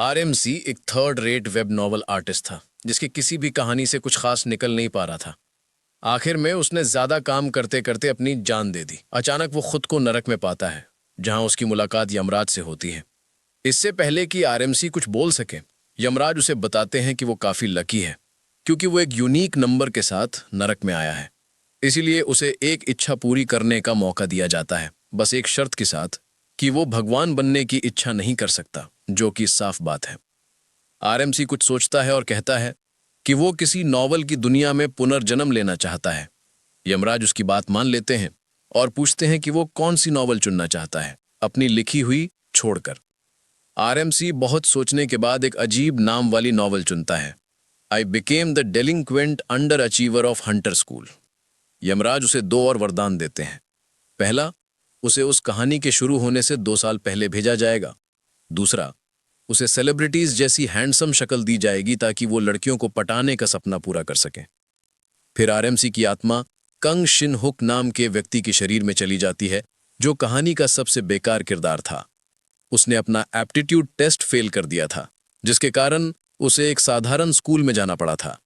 RMC एक third rate web novel artist था जिसकी किसी भी कहानी से कुछ खास निकल नहीं पा रहा था। आखिर में उसने ज्यादा काम करते करते अपनी जान दे दी। अचानक वो खुद को नरक में पाता है जहां उसकी मुलाकात यमराज से होती है। इससे पहले कि आरएमसी कुछ बोल सके, यमराज उसे बताते हैं कि वो काफी लकी है क्योंकि वो एक यूनिक नंबर के साथ नरक में आया है। इसीलिए उसे एक इच्छा पूरी करने का मौका दिया जाता है, बस एक शर्त के साथ कि वो भगवान बनने की इच्छा नहीं कर सकता, जो कि साफ बात है। आरएमसी कुछ सोचता है और कहता है कि वो किसी नॉवल की दुनिया में पुनर्जन्म लेना चाहता है। यमराज उसकी बात मान लेते हैं और पूछते हैं कि वो कौन सी नॉवल चुनना चाहता है, अपनी लिखी हुई छोड़कर। आरएमसी बहुत सोचने के बाद एक अजीब नाम वाली नॉवल चुनता है, I became the delinquent underachiever of Hunter school. Yamraj उसे 2 और वरदान देते हैं। पहला, उसे उस कहानी के शुरू होने से 2 साल पहले भेजा जाएगा। दूसरा, उसे सेलिब्रिटीज जैसी हैंडसम शक्ल दी जाएगी ताकि वो लड़कियों को पटाने का सपना पूरा कर सके। फिर आरएमसी की आत्मा कंग शिन हुक नाम के व्यक्ति के शरीर में चली जाती है जो कहानी का सबसे बेकार किरदार था। उसने अपना एप्टीट्यूड टेस्ट फेल कर दिया था जिसके कारण उसे एक साधारण स्कूल में जाना पड़ा था।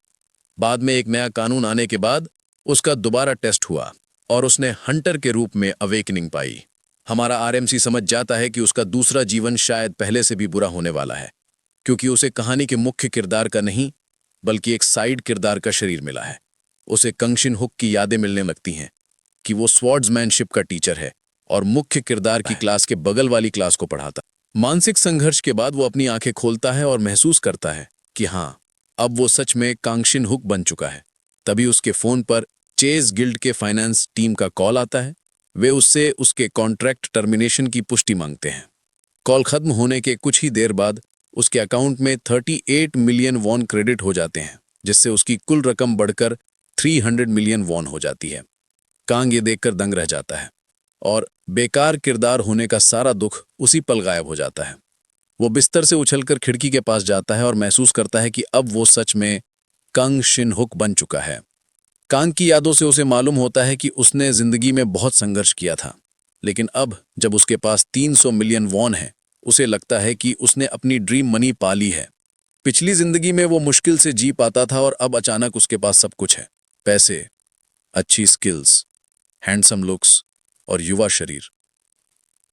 बाद में एक नया कानून आने के बाद उसका दोबारा टेस्ट हुआ और उसने हंटर के रूप में अवेकनिंग पाई। हमारा आरएमसी समझ जाता है कि उसका दूसरा जीवन शायद पहले से भी बुरा होने वाला है क्योंकि उसे कहानी के मुख्य किरदार का नहीं बल्कि एक साइड किरदार का शरीर मिला है। उसे कंगशिन हुक की यादें मिलने लगती हैं कि वो स्वॉर्ड्समैनशिप का टीचर है और मुख्य किरदार की क्लास के बगल वाली क्लास को पढ़ाता। मानसिक संघर्ष के बाद वो अपनी आंखें खोलता है और महसूस करता है कि हाँ, अब वो सच में कांगशिन हुक बन चुका है। तभी उसके फोन पर चेज गिल्ड के फाइनेंस टीम का कॉल आता है। वे उससे उसके कॉन्ट्रैक्ट टर्मिनेशन की पुष्टि मांगते हैं। कॉल खत्म होने के कुछ ही देर बाद उसके अकाउंट में 38 मिलियन वॉन क्रेडिट हो जाते हैं, जिससे उसकी कुल रकम बढ़कर 300 मिलियन वॉन हो जाती है। कांग ये देखकर दंग रह जाता है और बेकार किरदार होने का सारा दुख उसी पल गायब हो जाता है। वो बिस्तर से उछलकर खिड़की के पास जाता है और महसूस करता है कि अब वो सच में कंग शिन हुक बन चुका है। कांग की यादों से उसे मालूम होता है कि उसने जिंदगी में बहुत संघर्ष किया था, लेकिन अब जब उसके पास 300 मिलियन वॉन है, उसे लगता है कि उसने अपनी ड्रीम मनी पा ली है। पिछली जिंदगी में वो मुश्किल से जी पाता था और अब अचानक उसके पास सब कुछ है, पैसे, अच्छी स्किल्स, हैंडसम लुक्स और युवा शरीर।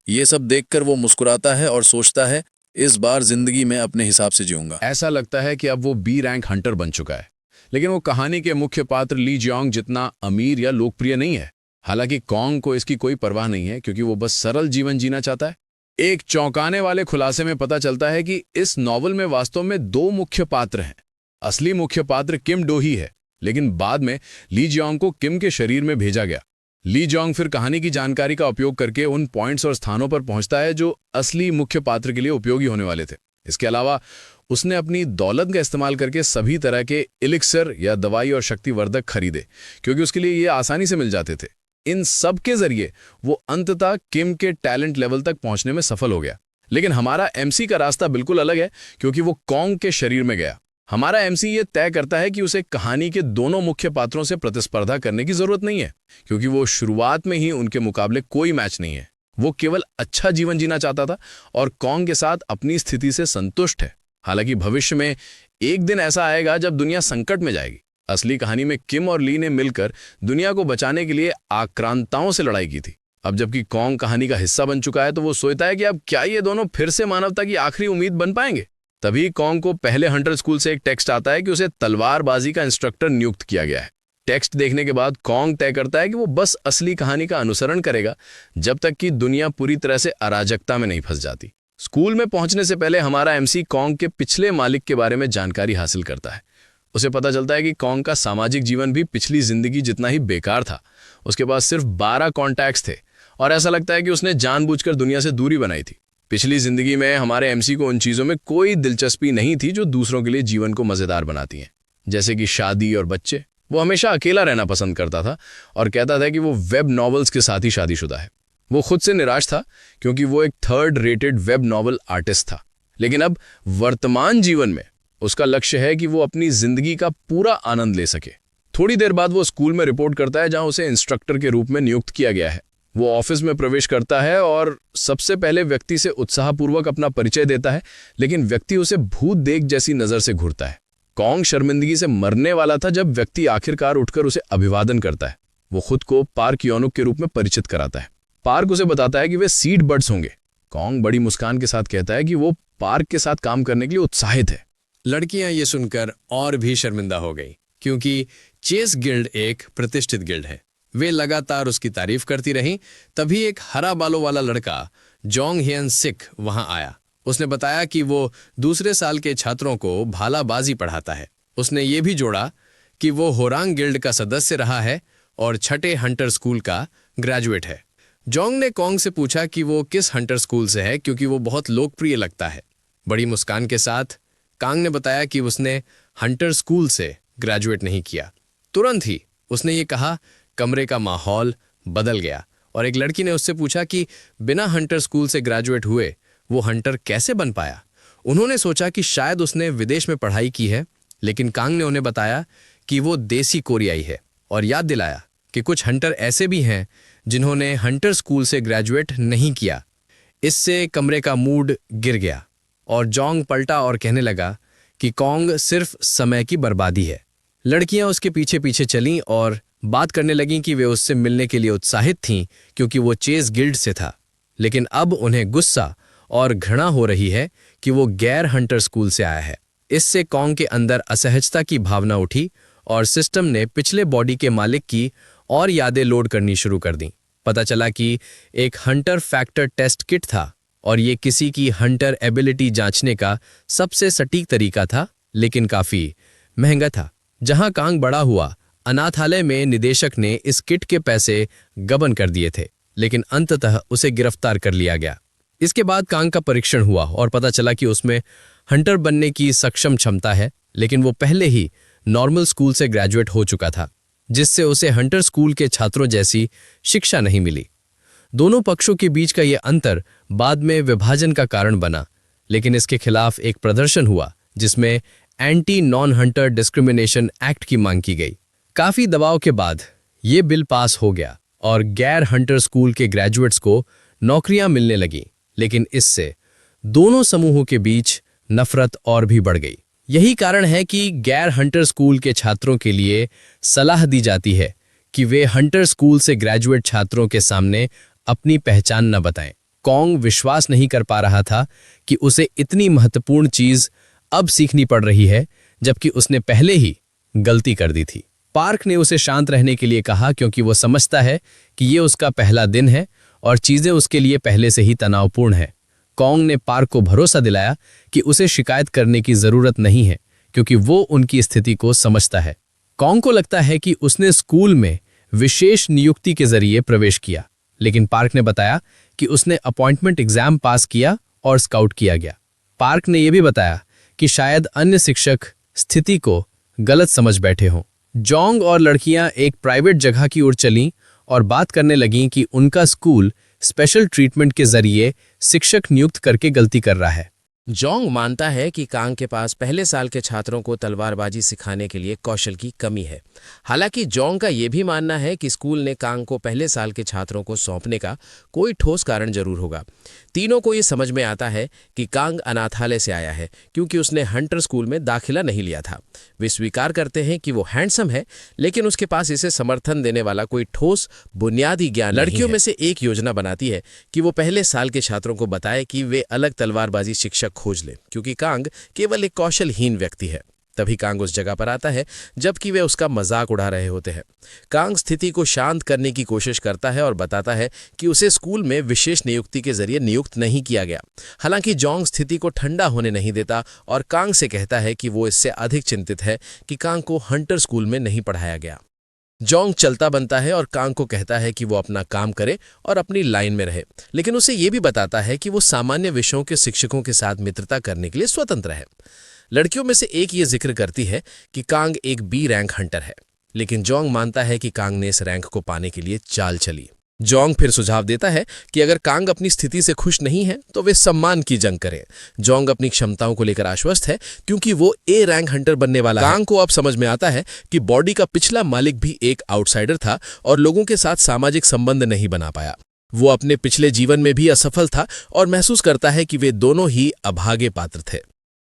ये सब देखकर वो मुस्कुराता है और सोचता है, इस बार जिंदगी में अपने हिसाब से जीऊंगा। ऐसा लगता है कि अब वो बी रैंक हंटर बन चुका है, लेकिन वो कहानी के मुख्य पात्र ली जियोंग जितना अमीर या लोकप्रिय नहीं है। हालांकि कॉन्ग को इसकी कोई परवाह नहीं है क्योंकि वो बस सरल जीवन जीना चाहता है। एक चौंकाने वाले खुलासे में पता चलता है कि इस नॉवल में वास्तव में 2 मुख्य पात्र हैं। असली मुख्य पात्र किम डो ही है, लेकिन बाद में ली जियोंग को किम के शरीर में भेजा गया। ली जियोंग फिर कहानी की जानकारी का उपयोग करके उन पॉइंट्स और स्थानों पर पहुंचता है जो असली मुख्य पात्र के लिए उपयोगी होने वाले थे। इसके अलावा उसने अपनी दौलत का इस्तेमाल करके सभी तरह के इलिक्सर या दवाई और शक्तिवर्धक खरीदे क्योंकि उसके लिए ये आसानी से मिल जाते थे। इन सब के जरिए वो अंततः किम के टैलेंट लेवल तक पहुंचने में सफल हो गया। लेकिन हमारा एमसी का रास्ता बिल्कुल अलग है क्योंकि वो कॉन्ग के शरीर में गया। हमारा एमसी ये तय करता है कि उसे कहानी के दोनों मुख्य पात्रों से प्रतिस्पर्धा करने की जरूरत नहीं है क्योंकि वो शुरुआत में ही उनके मुकाबले कोई मैच नहीं है। वो केवल अच्छा जीवन जीना चाहता था और कॉन्ग के साथ अपनी स्थिति से संतुष्ट है। हालांकि भविष्य में एक दिन ऐसा आएगा जब दुनिया संकट में जाएगी। असली कहानी में किम और ली ने मिलकर दुनिया को बचाने के लिए आक्रांताओं से लड़ाई की थी। अब जबकि कॉन्ग कहानी का हिस्सा बन चुका है तो वो सोचता है कि अब क्या ये दोनों फिर से मानवता की आखिरी उम्मीद बन पाएंगे। तभी कॉन्ग को पहले हंटर स्कूल से एक टेक्स्ट आता है कि उसे तलवारबाजी का इंस्ट्रक्टर नियुक्त किया गया है। टेक्स्ट देखने के बाद कॉन्ग तय करता है कि वो बस असली कहानी का अनुसरण करेगा जब तक कि दुनिया पूरी तरह से अराजकता में नहीं फंस जाती। स्कूल में पहुंचने से पहले हमारा एमसी कॉन्ग के पिछले मालिक के बारे में जानकारी हासिल करता है। उसे पता चलता है कि कॉन्ग का सामाजिक जीवन भी पिछली जिंदगी जितना ही बेकार था। उसके पास सिर्फ 12 कॉन्टैक्ट्स थे और ऐसा लगता है कि उसने जानबूझकर दुनिया से दूरी बनाई थी। पिछली जिंदगी में हमारे एमसी को उन चीज़ों में कोई दिलचस्पी नहीं थी जो दूसरों के लिए जीवन को मज़ेदार बनाती हैं, जैसे कि शादी और बच्चे। वो हमेशा अकेला रहना पसंद करता था और कहता था कि वो वेब नॉवेल्स के साथ ही शादीशुदा है। वो खुद से निराश था क्योंकि वो एक third rated web novel artist था। लेकिन अब वर्तमान जीवन में उसका लक्ष्य है कि वो अपनी जिंदगी का पूरा आनंद ले सके। थोड़ी देर बाद वो स्कूल में रिपोर्ट करता है जहां उसे इंस्ट्रक्टर के रूप में नियुक्त किया गया है। वो ऑफिस में प्रवेश करता है और सबसे पहले व्यक्ति से उत्साहपूर्वक अपना परिचय देता है, लेकिन व्यक्ति उसे भूत देख जैसी नजर से घूरता है। कॉन्ग शर्मिंदगी से मरने वाला था जब व्यक्ति आखिरकार उठकर उसे अभिवादन करता है। वो खुद को पार्क योनुक के रूप में परिचित कराता है। पार्क उसे बताता है कि वे सीड बर्ड्स होंगे। कॉन्ग बड़ी मुस्कान के साथ कहता है कि वो पार्क के साथ काम करने के लिए उत्साहित है। लड़कियां ये सुनकर और भी शर्मिंदा हो गई, क्योंकि चेस गिल्ड एक प्रतिष्ठित गिल्ड है। वे लगातार उसकी तारीफ करती रहीं। तभी एक हरा बालों वाला लड़का जोंग हियन सिक वहां आया। उसने बताया कि वो दूसरे साल के छात्रों को भालाबाजी पढ़ाता है। उसने ये भी जोड़ा कि वो होरांग गिल्ड का सदस्य रहा है और छठे हंटर स्कूल का ग्रेजुएट है। जोंग ने कॉन्ग से पूछा कि वो किस हंटर स्कूल से है, क्योंकि वो बहुत लोकप्रिय लगता है। बड़ी मुस्कान के साथ कांग ने बताया कि उसने हंटर स्कूल से ग्रेजुएट नहीं किया। तुरंत ही उसने ये कहा। कमरे का माहौल बदल गया और एक लड़की ने उससे पूछा कि बिना हंटर स्कूल से ग्रेजुएट हुए वो हंटर कैसे बन पाया। उन्होंने सोचा कि शायद उसने विदेश में पढ़ाई की है, लेकिन कांग ने उन्हें बताया कि वो देसी कोरियाई है और याद दिलाया कि कुछ हंटर ऐसे भी हैं जिन्होंने हंटर स्कूल से ग्रेजुएट नहीं किया। इससे कमरे का मूड गिर गया और जोंग पलटा और कहने लगा कि कॉन्ग सिर्फ समय की बर्बादी है। लड़कियां उसके पीछे पीछे चलीं और बात करने लगीं कि वे उससे मिलने के लिए उत्साहित थीं, क्योंकि वो चेस गिल्ड से था। लेकिन अब उन्हें गुस्सा और घृणा हो रही है कि वो गैर हंटर स्कूल से आया है। इससे कॉन्ग के अंदर असहजता की भावना उठी और सिस्टम ने पिछले बॉडी के मालिक की और यादें लोड करनी शुरू कर दी। पता चला कि एक हंटर फैक्टर टेस्ट किट था और ये किसी की हंटर एबिलिटी जांचने का सबसे सटीक तरीका था, लेकिन काफी महंगा था। जहां कांग बड़ा हुआ, अनाथालय में निदेशक ने इस किट के पैसे गबन कर दिए थे, लेकिन अंततः उसे गिरफ्तार कर लिया गया। इसके बाद कांग का परीक्षण हुआ और पता चला कि उसमें हंटर बनने की सक्षम क्षमता है, लेकिन वो पहले ही नॉर्मल स्कूल से ग्रेजुएट हो चुका था, जिससे उसे हंटर स्कूल के छात्रों जैसी शिक्षा नहीं मिली। दोनों पक्षों के बीच का यह अंतर बाद में विभाजन का कारण बना, लेकिन इसके खिलाफ एक प्रदर्शन हुआ जिसमें anti non Hunter discrimination act की मांग की गई। काफी दबाव के बाद ये बिल पास हो गया और गैर हंटर स्कूल के ग्रेजुएट्स को नौकरियां मिलने लगीं, लेकिन इससे दोनों समूहों के बीच नफरत और भी बढ़ गई। यही कारण है कि गैर हंटर स्कूल के छात्रों के लिए सलाह दी जाती है कि वे हंटर स्कूल से ग्रेजुएट छात्रों के सामने अपनी पहचान न बताएं। कॉन्ग विश्वास नहीं कर पा रहा था कि उसे इतनी महत्वपूर्ण चीज अब सीखनी पड़ रही है, जबकि उसने पहले ही गलती कर दी थी। पार्क ने उसे शांत रहने के लिए कहा, क्योंकि वो समझता है कि ये उसका पहला दिन है और चीजें उसके लिए पहले से ही तनावपूर्ण है। कॉन्ग ने पार्क को भरोसा दिलाया कि उसे शिकायत करने की जरूरत नहीं है, क्योंकि वो उनकी स्थिति को समझता है। कॉन्ग को लगता है कि उसने स्कूल में विशेष नियुक्ति के जरिए प्रवेश किया, लेकिन पार्क ने बताया कि उसने अपॉइंटमेंट एग्जाम पास किया और स्काउट किया गया। पार्क ने यह भी बताया कि शायद अन्य शिक्षक स्थिति को गलत समझ बैठे हों। जोंग और लड़कियां एक प्राइवेट जगह की ओर चलीं और बात करने लगीं कि उनका स्कूल स्पेशल ट्रीटमेंट के जरिए शिक्षक नियुक्त करके गलती कर रहा है। जोंग मानता है कि कांग के पास पहले साल के छात्रों को तलवारबाजी सिखाने के लिए कौशल की कमी है। हालांकि जोंग का यह भी मानना है कि स्कूल ने कांग को पहले साल के छात्रों को सौंपने का कोई ठोस कारण जरूर होगा। तीनों को ये समझ में आता है कि कांग अनाथालय से आया है, क्योंकि उसने हंटर स्कूल में दाखिला नहीं लिया था। वे स्वीकार करते हैं कि वो हैंडसम है, लेकिन उसके पास इसे समर्थन देने वाला कोई ठोस बुनियादी ज्ञान नहीं है। लड़कियों में से एक योजना बनाती है कि वो पहले साल के छात्रों को बताए कि वे अलग तलवारबाजी शिक्षक खोज ले, क्योंकि कांग केवल एक कौशलहीन व्यक्ति है। तभी कांग उस जगह पर आता है जबकि वे उसका मजाक उड़ा रहे होते हैं। कांग स्थिति को शांत करने की कोशिश करता है और बताता है कि उसे स्कूल में विशेष नियुक्ति के जरिए नियुक्त नहीं किया गया। हालांकि जोंग स्थिति को ठंडा होने नहीं देता और कांग से कहता है कि वो इससे अधिक चिंतित है कि कांग को हंटर स्कूल में नहीं पढ़ाया गया। जोंग चलता बनता है और कांग को कहता है कि वो अपना काम करे और अपनी लाइन में रहे, लेकिन उसे ये भी बताता है कि वो सामान्य विषयों के शिक्षकों के साथ मित्रता करने के लिए स्वतंत्र है। लड़कियों में से एक ये जिक्र करती है कि कांग एक बी रैंक हंटर है, लेकिन जोंग मानता है कि कांग ने इस रैंक को पाने के लिए चाल चली। जोंग फिर सुझाव देता है कि अगर कांग अपनी स्थिति से खुश नहीं है तो वे सम्मान की जंग करें। जोंग अपनी क्षमताओं को लेकर आश्वस्त है क्योंकि वो ए रैंक हंटर बनने वाला है। कांग को अब समझ में आता है कि बॉडी का पिछला मालिक भी एक आउटसाइडर था और लोगों के साथ सामाजिक संबंध नहीं बना पाया। वो अपने पिछले जीवन में भी असफल था और महसूस करता है कि वे दोनों ही अभागे पात्र थे।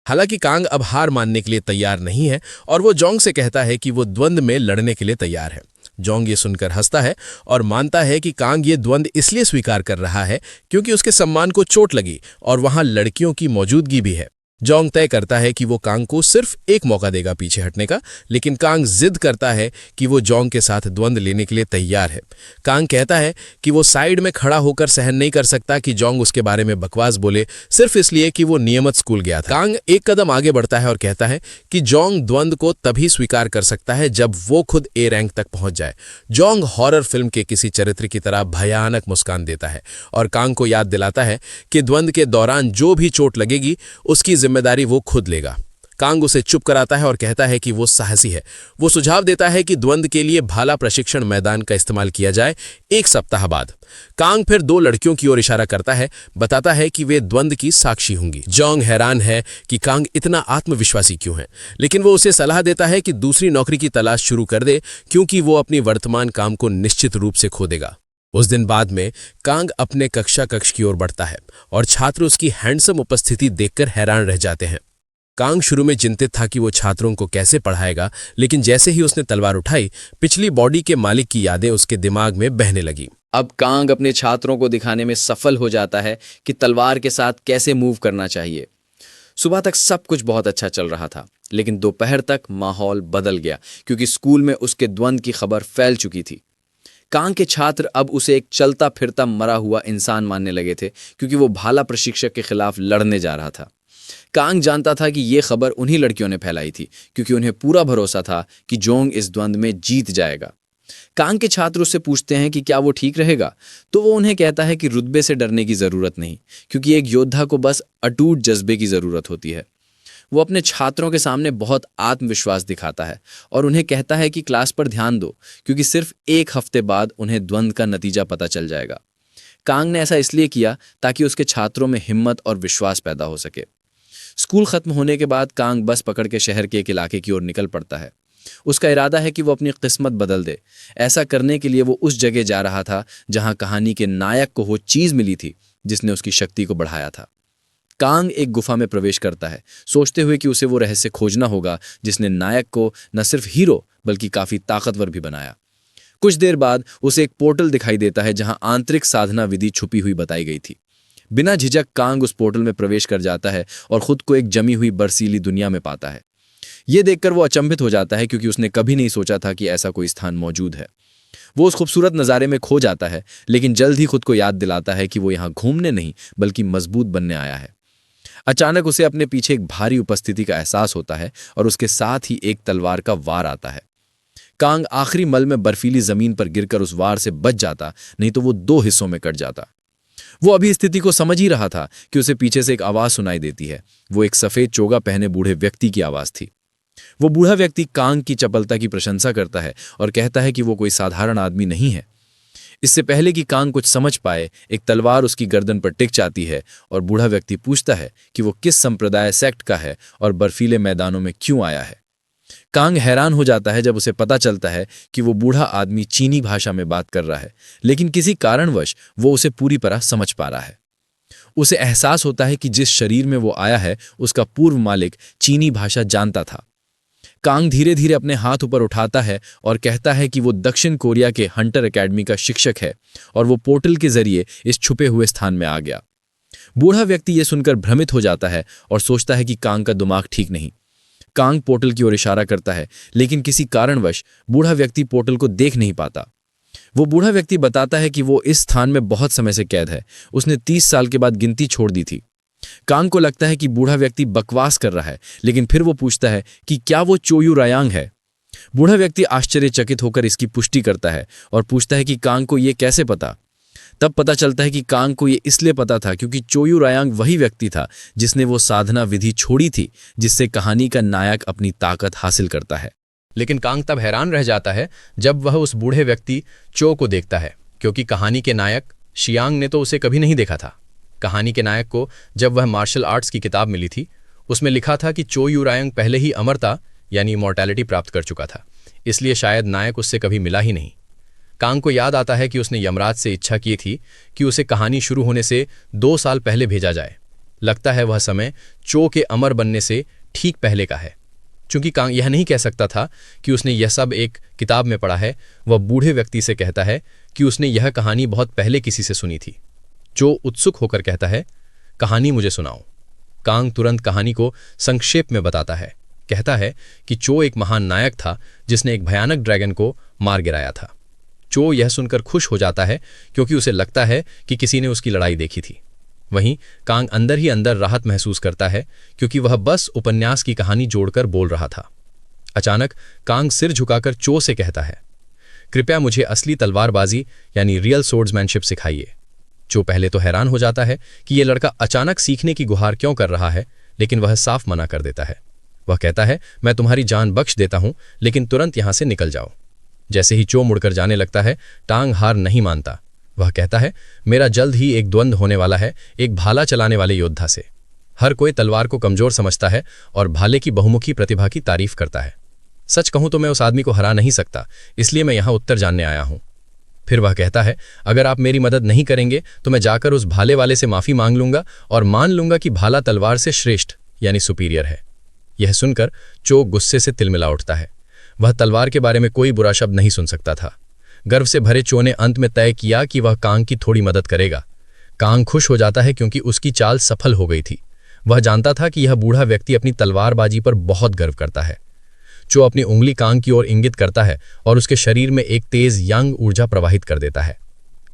हालांकि कांग अब हार मानने के लिए तैयार नहीं है और वो जोंग से कहता है कि वो द्वंद्व में लड़ने के लिए तैयार है। जोंग ये सुनकर हंसता है और मानता है कि कांग ये द्वंद्व इसलिए स्वीकार कर रहा है क्योंकि उसके सम्मान को चोट लगी और वहां लड़कियों की मौजूदगी भी है। जोंग तय करता है कि वो कांग को सिर्फ एक मौका देगा पीछे हटने का, लेकिन कांग जिद करता है कि वो जोंग के साथ द्वंद्व लेने के लिए तैयार है। कांग कहता है कि वो साइड में खड़ा होकर सहन नहीं कर सकता कि जोंग उसके बारे में बकवास बोले सिर्फ इसलिए कि वो नियमित स्कूल गया था। कांग एक कदम आगे बढ़ता है और कहता है कि जोंग द्वंद्व को तभी स्वीकार कर सकता है जब वो खुद ए रैंक तक पहुंच जाए। जोंग हॉरर फिल्म के किसी चरित्र की तरह भयानक मुस्कान देता है और कांग को याद दिलाता है कि द्वंद्व के दौरान जो भी चोट लगेगी उसकी जिम्मेदारी वो खुद लेगा। कांग उसे चुप कराता है और कहता है कि वो साहसी है। वो सुझाव देता है कि द्वंद्व के लिए भाला प्रशिक्षण मैदान का इस्तेमाल किया जाए 1 सप्ताह बाद। कांग फिर 2 लड़कियों की ओर इशारा करता है, बताता है कि वे द्वंद्व की साक्षी होंगी। जोंग हैरान है कि कांग इतना आत्मविश्वासी क्यों है, लेकिन वो उसे सलाह देता है कि दूसरी नौकरी की तलाश शुरू कर दे क्योंकि वो अपनी वर्तमान काम को निश्चित रूप से खो देगा। उस दिन बाद में कांग अपने कक्ष की ओर बढ़ता है और छात्र उसकी हैंडसम उपस्थिति देखकर हैरान रह जाते हैं। कांग शुरू में चिंतित था कि वो छात्रों को कैसे पढ़ाएगा, लेकिन जैसे ही उसने तलवार उठाई, पिछली बॉडी के मालिक की यादें उसके दिमाग में बहने लगी। अब कांग अपने छात्रों को दिखाने में सफल हो जाता है कि तलवार के साथ कैसे मूव करना चाहिए। सुबह तक सब कुछ बहुत अच्छा चल रहा था, लेकिन दोपहर तक माहौल बदल गया क्योंकि स्कूल में उसके द्वंद्व की खबर फैल चुकी थी। कांग के छात्र अब उसे एक चलता फिरता मरा हुआ इंसान मानने लगे थे क्योंकि वो भाला प्रशिक्षक के खिलाफ लड़ने जा रहा था। कांग जानता था कि ये खबर उन्हीं लड़कियों ने फैलाई थी क्योंकि उन्हें पूरा भरोसा था कि जोंग इस द्वंद्व में जीत जाएगा। कांग के छात्र उससे पूछते हैं कि क्या वो ठीक रहेगा, तो वो उन्हें कहता है कि रुतबे से डरने की जरूरत नहीं, क्योंकि एक योद्धा को बस अटूट जज्बे की जरूरत होती है। वो अपने छात्रों के सामने बहुत आत्मविश्वास दिखाता है और उन्हें कहता है कि क्लास पर ध्यान दो क्योंकि सिर्फ 1 हफ्ते बाद उन्हें द्वंद्व का नतीजा पता चल जाएगा। कांग ने ऐसा इसलिए किया ताकि उसके छात्रों में हिम्मत और विश्वास पैदा हो सके। स्कूल खत्म होने के बाद कांग बस पकड़ के शहर के एक इलाके की ओर निकल पड़ता है। उसका इरादा है कि वो अपनी किस्मत बदल दे। ऐसा करने के लिए वो उस जगह जा रहा था जहां कहानी के नायक को वो चीज मिली थी जिसने उसकी शक्ति को बढ़ाया था। कांग एक गुफा में प्रवेश करता है, सोचते हुए कि उसे वो रहस्य खोजना होगा जिसने नायक को न सिर्फ हीरो बल्कि काफी ताकतवर भी बनाया। कुछ देर बाद उसे एक पोर्टल दिखाई देता है जहां आंतरिक साधना विधि छुपी हुई बताई गई थी। बिना झिझक कांग उस पोर्टल में प्रवेश कर जाता है और खुद को एक जमी हुई बर्फीली दुनिया में पाता है। ये देखकर वो अचंभित हो जाता है क्योंकि उसने कभी नहीं सोचा था कि ऐसा कोई स्थान मौजूद है। वो उस खूबसूरत नज़ारे में खो जाता है, लेकिन जल्द ही खुद को याद दिलाता है कि वो यहाँ घूमने नहीं बल्कि मजबूत बनने आया है। अचानक उसे अपने पीछे एक भारी उपस्थिति का एहसास होता है और उसके साथ ही एक तलवार का वार आता है। कांग आखिरी मल में बर्फीली जमीन पर गिरकर उस वार से बच जाता, नहीं तो वो 2 हिस्सों में कट जाता। वो अभी स्थिति को समझ ही रहा था कि उसे पीछे से एक आवाज सुनाई देती है। वो एक सफेद चोगा पहने बूढ़े व्यक्ति की आवाज थी। वो बूढ़ा व्यक्ति कांग की चपलता की प्रशंसा करता है और कहता है कि वो कोई साधारण आदमी नहीं है। इससे पहले कि कांग कुछ समझ पाए, एक तलवार उसकी गर्दन पर टिक जाती है और बूढ़ा व्यक्ति पूछता है कि वो किस संप्रदाय सेक्ट का है और बर्फीले मैदानों में क्यों आया है। कांग हैरान हो जाता है जब उसे पता चलता है कि वो बूढ़ा आदमी चीनी भाषा में बात कर रहा है, लेकिन किसी कारणवश वो उसे पूरी तरह समझ पा रहा है। उसे एहसास होता है कि जिस शरीर में वो आया है उसका पूर्व मालिक चीनी भाषा जानता था। कांग धीरे धीरे अपने हाथ ऊपर उठाता है और कहता है कि वो दक्षिण कोरिया के हंटर एकेडमी का शिक्षक है और वो पोर्टल के जरिए इस छुपे हुए स्थान में आ गया। बूढ़ा व्यक्ति ये सुनकर भ्रमित हो जाता है और सोचता है कि कांग का दिमाग ठीक नहीं। कांग पोर्टल की ओर इशारा करता है, लेकिन किसी कारणवश बूढ़ा व्यक्ति पोर्टल को देख नहीं पाता। वो बूढ़ा व्यक्ति बताता है कि वो इस स्थान में बहुत समय से कैद है। उसने 30 साल के बाद गिनती छोड़ दी थी। कांग को लगता है कि बूढ़ा व्यक्ति बकवास कर रहा है, लेकिन फिर वो पूछता है कि क्या वो चोयू रायांग है। बूढ़ा व्यक्ति आश्चर्यचकित होकर इसकी पुष्टि करता है और पूछता है कि कांग को ये कैसे पता। तब पता चलता है कि कांग को ये इसलिए पता था क्योंकि चोयू रायांग वही व्यक्ति था जिसने वो साधना विधि छोड़ी थी जिससे कहानी का नायक अपनी ताकत हासिल करता है। लेकिन कांग तब हैरान रह जाता है जब वह उस बूढ़े व्यक्ति चो को देखता है। क्योंकि कहानी के नायक शियांग ने तो उसे कभी नहीं देखा था। कहानी के नायक को जब वह मार्शल आर्ट्स की किताब मिली थी, उसमें लिखा था कि चो यूरायंग पहले ही अमरता यानी इमॉर्टैलिटी प्राप्त कर चुका था, इसलिए शायद नायक उससे कभी मिला ही नहीं। कांग को याद आता है कि उसने यमराज से इच्छा की थी कि उसे कहानी शुरू होने से 2 साल पहले भेजा जाए। लगता है वह समय चो के अमर बनने से ठीक पहले का है। चूंकि कांग यह नहीं कह सकता था कि उसने यह सब एक किताब में पढ़ा है, वह बूढ़े व्यक्ति से कहता है कि उसने यह कहानी बहुत पहले किसी से सुनी थी। चो उत्सुक होकर कहता है, कहानी मुझे सुनाओ। कांग तुरंत कहानी को संक्षेप में बताता है। कहता है कि चो एक महान नायक था जिसने एक भयानक ड्रैगन को मार गिराया था। चो यह सुनकर खुश हो जाता है क्योंकि उसे लगता है कि किसी ने उसकी लड़ाई देखी थी। वहीं कांग अंदर ही अंदर राहत महसूस करता है क्योंकि वह बस उपन्यास की कहानी जोड़कर बोल रहा था। अचानक कांग सिर झुकाकर चो से कहता है, कृपया मुझे असली तलवारबाजी यानी रियल सोर्ड्समैनशिप सिखाइए। चो पहले तो हैरान हो जाता है कि यह लड़का अचानक सीखने की गुहार क्यों कर रहा है, लेकिन वह साफ मना कर देता है। वह कहता है, मैं तुम्हारी जान बख्श देता हूं, लेकिन तुरंत यहां से निकल जाओ। जैसे ही चो मुड़कर जाने लगता है, टांग हार नहीं मानता। वह कहता है, मेरा जल्द ही एक द्वंद्व होने वाला है एक भाला चलाने वाले योद्धा से। हर कोई तलवार को कमजोर समझता है और भाले की बहुमुखी प्रतिभा की तारीफ करता है। सच कहूं तो मैं उस आदमी को हरा नहीं सकता, इसलिए मैं यहां उत्तर जानने आया हूं। फिर वह कहता है, अगर आप मेरी मदद नहीं करेंगे तो मैं जाकर उस भाले वाले से माफी मांग लूंगा और मान लूंगा कि भाला तलवार से श्रेष्ठ यानी सुपीरियर है। यह सुनकर चो गुस्से से तिलमिला उठता है। वह तलवार के बारे में कोई बुरा शब्द नहीं सुन सकता था। गर्व से भरे चो ने अंत में तय किया कि वह कांग की थोड़ी मदद करेगा। कांग खुश हो जाता है क्योंकि उसकी चाल सफल हो गई थी। वह जानता था कि यह बूढ़ा व्यक्ति अपनी तलवारबाजी पर बहुत गर्व करता है। चो अपनी उंगली कांग की ओर इंगित करता है और उसके शरीर में एक तेज यांग ऊर्जा प्रवाहित कर देता है।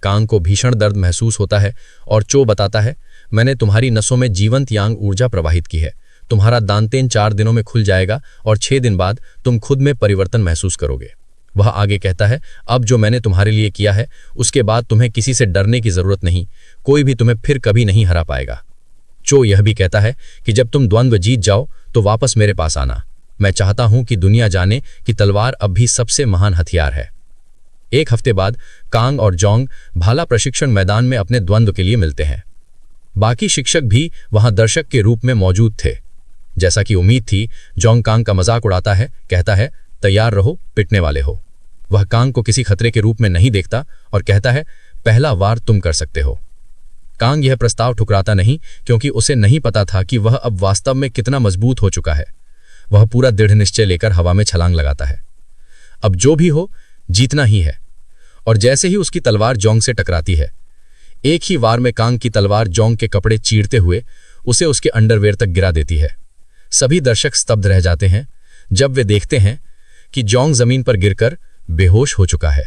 कांग को भीषण दर्द महसूस होता है और चो बताता है, मैंने तुम्हारी नसों में जीवंत यांग ऊर्जा प्रवाहित की है। तुम्हारा दांतेन 4 दिनों में खुल जाएगा और 6 दिन बाद तुम खुद में परिवर्तन महसूस करोगे। वह आगे कहता है, अब जो मैंने तुम्हारे लिए किया है उसके बाद तुम्हें किसी से डरने की जरूरत नहीं, कोई भी तुम्हें फिर कभी नहीं हरा पाएगा। चो यह भी कहता है कि जब तुम द्वंद्व जीत जाओ तो वापस मेरे पास आना। मैं चाहता हूं कि दुनिया जाने कि तलवार अब भी सबसे महान हथियार है। 1 हफ्ते बाद कांग और जोंग भाला प्रशिक्षण मैदान में अपने द्वंद्व के लिए मिलते हैं। बाकी शिक्षक भी वहां दर्शक के रूप में मौजूद थे। जैसा कि उम्मीद थी, जोंग कांग का मजाक उड़ाता है, कहता है, तैयार रहो, पिटने वाले हो। वह कांग को किसी खतरे के रूप में नहीं देखता और कहता है, पहला वार तुम कर सकते हो। कांग यह प्रस्ताव ठुकराता नहीं क्योंकि उसे नहीं पता था कि वह अब वास्तव में कितना मजबूत हो चुका है। वह पूरा दृढ़ निश्चय लेकर हवा में छलांग लगाता है। अब जो भी हो, जीतना ही है। और जैसे ही उसकी तलवार जोंग से टकराती है, एक ही वार में कांग की तलवार जोंग के कपड़े चीरते हुए उसे उसके अंडरवेयर तक गिरा देती है। सभी दर्शक स्तब्ध रह जाते हैं जब वे देखते हैं कि जोंग जमीन पर गिरकर बेहोश हो चुका है।